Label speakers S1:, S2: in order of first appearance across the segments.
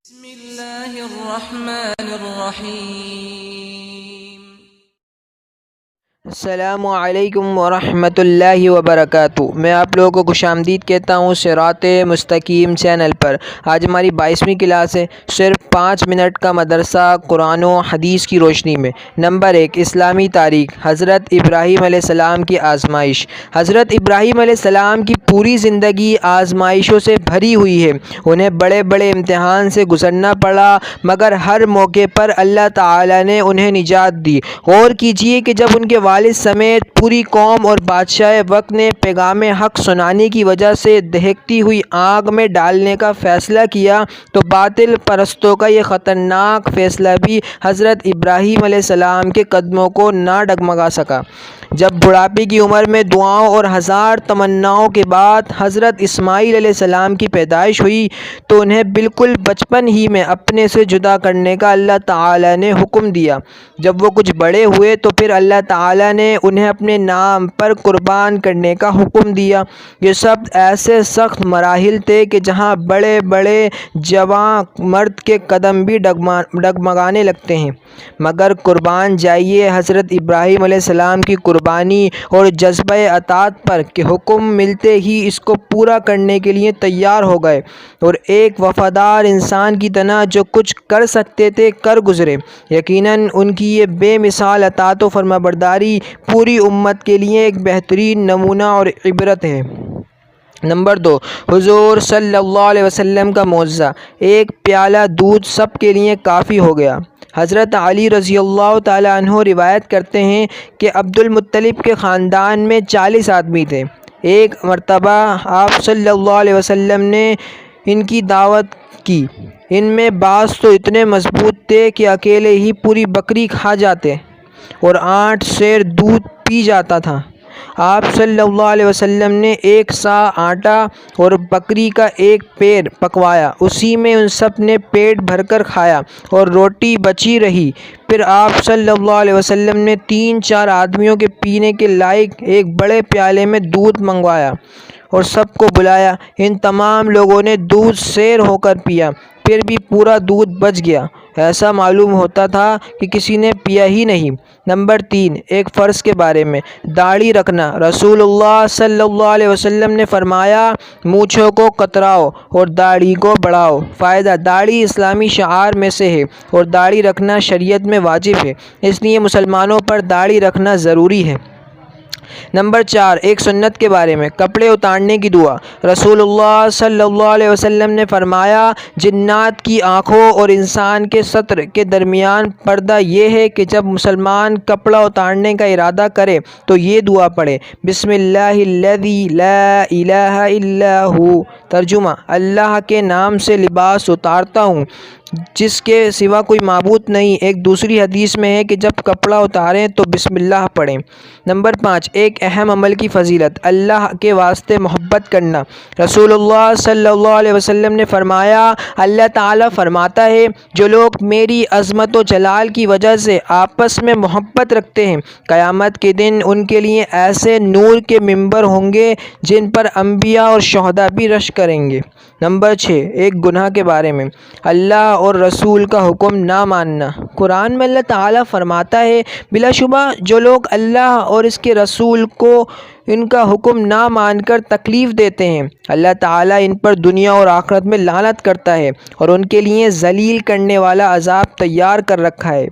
S1: بسم الله الرحمن الرحيم
S2: السلام علیکم ورحمۃ اللہ وبرکاتہ۔ میں آپ لوگوں کو خوش آمدید کہتا ہوں صراط مستقیم چینل پر۔ آج ہماری 22ویں کلاس ہے۔ صرف 5 منٹ کا مدرسہ قرآن و حدیث کی روشنی میں۔ نمبر 1، اسلامی تاریخ۔ حضرت ابراہیم علیہ السلام کی آزمائش۔ حضرت ابراہیم علیہ السلام کی پوری زندگی آزمائشوں سے بھری ہوئی ہے۔ انہیں بڑے بڑے امتحان سے گزرنا پڑا، مگر ہر موقع پر اللہ تعالیٰ نے انہیں نجات دی۔ غور کیجئے کہ جب ان کے والد سمیت پوری قوم اور بادشاہ وقت نے پیغام حق سنانے کی وجہ سے دہکتی ہوئی آگ میں ڈالنے کا فیصلہ کیا، تو باطل پرستوں کا یہ خطرناک فیصلہ بھی حضرت ابراہیم علیہ السلام کے قدموں کو نہ ڈگمگا سکا۔ جب بڑھاپے کی عمر میں دعاؤں اور ہزار تمناؤں کے بعد حضرت اسماعیل علیہ السلام کی پیدائش ہوئی، تو انہیں بالکل بچپن ہی میں اپنے سے جدا کرنے کا اللہ تعالیٰ نے حکم دیا۔ جب وہ کچھ بڑے ہوئے تو پھر اللہ تعالیٰ نے انہیں اپنے نام پر قربان کرنے کا حکم دیا۔ یہ سب ایسے سخت مراحل تھے کہ جہاں بڑے بڑے جواں مرد کے قدم بھی ڈگمگانے لگتے ہیں، مگر قربان جائیے حضرت ابراہیم علیہ السلام کی قربانی اور جذبہ اطاعت پر کہ حکم ملتے ہی اس کو پورا کرنے کے لیے تیار ہو گئے، اور ایک وفادار انسان کی طرح جو کچھ کر سکتے تھے کر گزرے۔ یقیناً ان کی یہ بے مثال اطاعت و فرمانبرداری پوری امت کے لیے ایک بہترین نمونہ اور عبرت ہے۔ نمبر 2، حضور صلی اللہ علیہ وسلم کا معجزہ۔ ایک پیالہ دودھ سب کے لیے کافی ہو گیا۔ حضرت علی رضی اللہ تعالیٰ عنہ روایت کرتے ہیں کہ عبد المطلب کے خاندان میں 40 آدمی تھے۔ ایک مرتبہ آپ صلی اللہ علیہ وسلم نے ان کی دعوت کی۔ ان میں بعض تو اتنے مضبوط تھے کہ اکیلے ہی پوری بکری کھا جاتے اور 8 سیر دودھ پی جاتا تھا۔ آپ صلی اللہ علیہ وسلم نے 1 سا آٹا اور بکری کا 1 پیر پکوایا، اسی میں ان سب نے پیٹ بھر کر کھایا اور روٹی بچی رہی۔ پھر آپ صلی اللہ علیہ وسلم نے 3-4 آدمیوں کے پینے کے لائق ایک بڑے پیالے میں دودھ منگوایا اور سب کو بلایا۔ ان تمام لوگوں نے دودھ سیر ہو کر پیا، پھر بھی پورا دودھ بچ گیا۔ ایسا معلوم ہوتا تھا کہ کسی نے پیا ہی نہیں۔ نمبر 3، ایک فرض کے بارے میں۔ داڑھی رکھنا۔ رسول اللہ صلی اللہ علیہ وسلم نے فرمایا، مونچھوں کو کتراؤ اور داڑھی کو بڑھاؤ۔ فائدہ: داڑھی اسلامی شعائر میں سے ہے اور داڑھی رکھنا شریعت میں واجب ہے، اس لیے مسلمانوں پر داڑھی رکھنا ضروری ہے۔ نمبر 4، ایک سنت کے بارے میں۔ کپڑے اتارنے کی دعا۔ رسول اللہ صلی اللہ علیہ وسلم نے فرمایا، جنات کی آنکھوں اور انسان کے ستر کے درمیان پردہ یہ ہے کہ جب مسلمان کپڑا اتارنے کا ارادہ کرے تو یہ دعا پڑھے، بسم اللہ الذی لا الہ الا ہو۔ ترجمہ: اللہ کے نام سے لباس اتارتا ہوں جس کے سوا کوئی معبود نہیں۔ ایک دوسری حدیث میں ہے کہ جب کپڑا اتاریں تو بسم اللہ پڑھیں۔ نمبر 5، ایک اہم عمل کی فضیلت۔ اللہ کے واسطے محبت کرنا۔ رسول اللہ صلی اللہ علیہ وسلم نے فرمایا، اللہ تعالیٰ فرماتا ہے، جو لوگ میری عظمت و جلال کی وجہ سے آپس میں محبت رکھتے ہیں، قیامت کے دن ان کے لیے ایسے نور کے ممبر ہوں گے جن پر انبیاء اور شہداء بھی رشک کریں گے۔ نمبر 6، ایک گناہ کے بارے میں۔ اللہ اور رسول کا حکم نہ ماننا۔ قرآن میں اللہ تعالیٰ فرماتا ہے، بلا شبہ جو لوگ اللہ اور اس کے رسول کو ان کا حکم نہ مان کر تکلیف دیتے ہیں، اللہ تعالیٰ ان پر دنیا اور آخرت میں لعنت کرتا ہے اور ان کے لیے ذلیل کرنے والا عذاب تیار کر رکھا ہے۔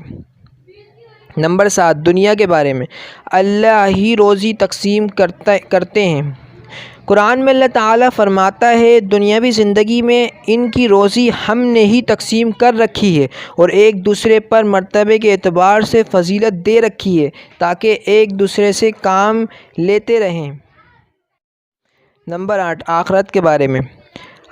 S2: نمبر 7، دنیا کے بارے میں۔ اللہ ہی روزی تقسیم کرتے ہیں۔ قرآن میں اللہ تعالیٰ فرماتا ہے، دنیاوی زندگی میں ان کی روزی ہم نے ہی تقسیم کر رکھی ہے اور ایک دوسرے پر مرتبے کے اعتبار سے فضیلت دے رکھی ہے تاکہ ایک دوسرے سے کام لیتے رہیں۔ نمبر 8، آخرت کے بارے میں۔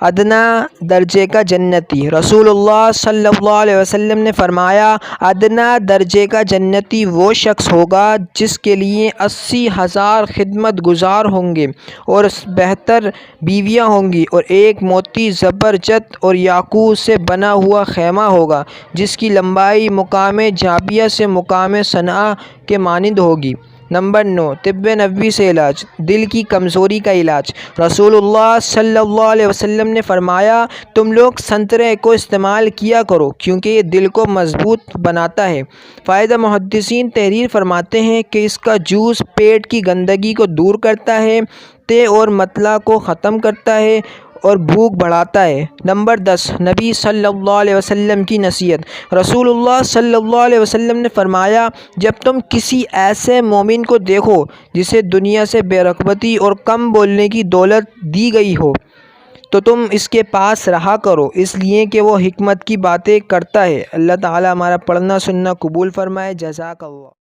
S2: ادنا درجے کا جنتی۔ رسول اللہ صلی اللہ علیہ وسلم نے فرمایا، ادنا درجے کا جنتی وہ شخص ہوگا جس کے لیے 80,000 خدمت گزار ہوں گے اور بہتر بیویاں ہوں گی، اور ایک موتی زبرجد اور یاقوت سے بنا ہوا خیمہ ہوگا جس کی لمبائی مقام جابیہ سے مقام صنعاء کے مانند ہوگی۔ نمبر 9، طب نبوی سے علاج، دل کی کمزوری کا علاج۔ رسول اللہ صلی اللہ علیہ وسلم نے فرمایا، تم لوگ سنترے کو استعمال کیا کرو کیونکہ یہ دل کو مضبوط بناتا ہے۔ فائدہ: محدثین تحریر فرماتے ہیں کہ اس کا جوس پیٹ کی گندگی کو دور کرتا ہے، تے اور مطلع کو ختم کرتا ہے اور بھوک بڑھاتا ہے۔ نمبر 10، نبی صلی اللہ علیہ وسلم کی نصیحت۔ رسول اللہ صلی اللہ علیہ وسلم نے فرمایا، جب تم کسی ایسے مومن کو دیکھو جسے دنیا سے بے رغبتی اور کم بولنے کی دولت دی گئی ہو تو تم اس کے پاس رہا کرو، اس لیے کہ وہ حکمت کی باتیں کرتا ہے۔ اللہ تعالی ہمارا پڑھنا سننا قبول فرمائے۔ جزاک اللہ۔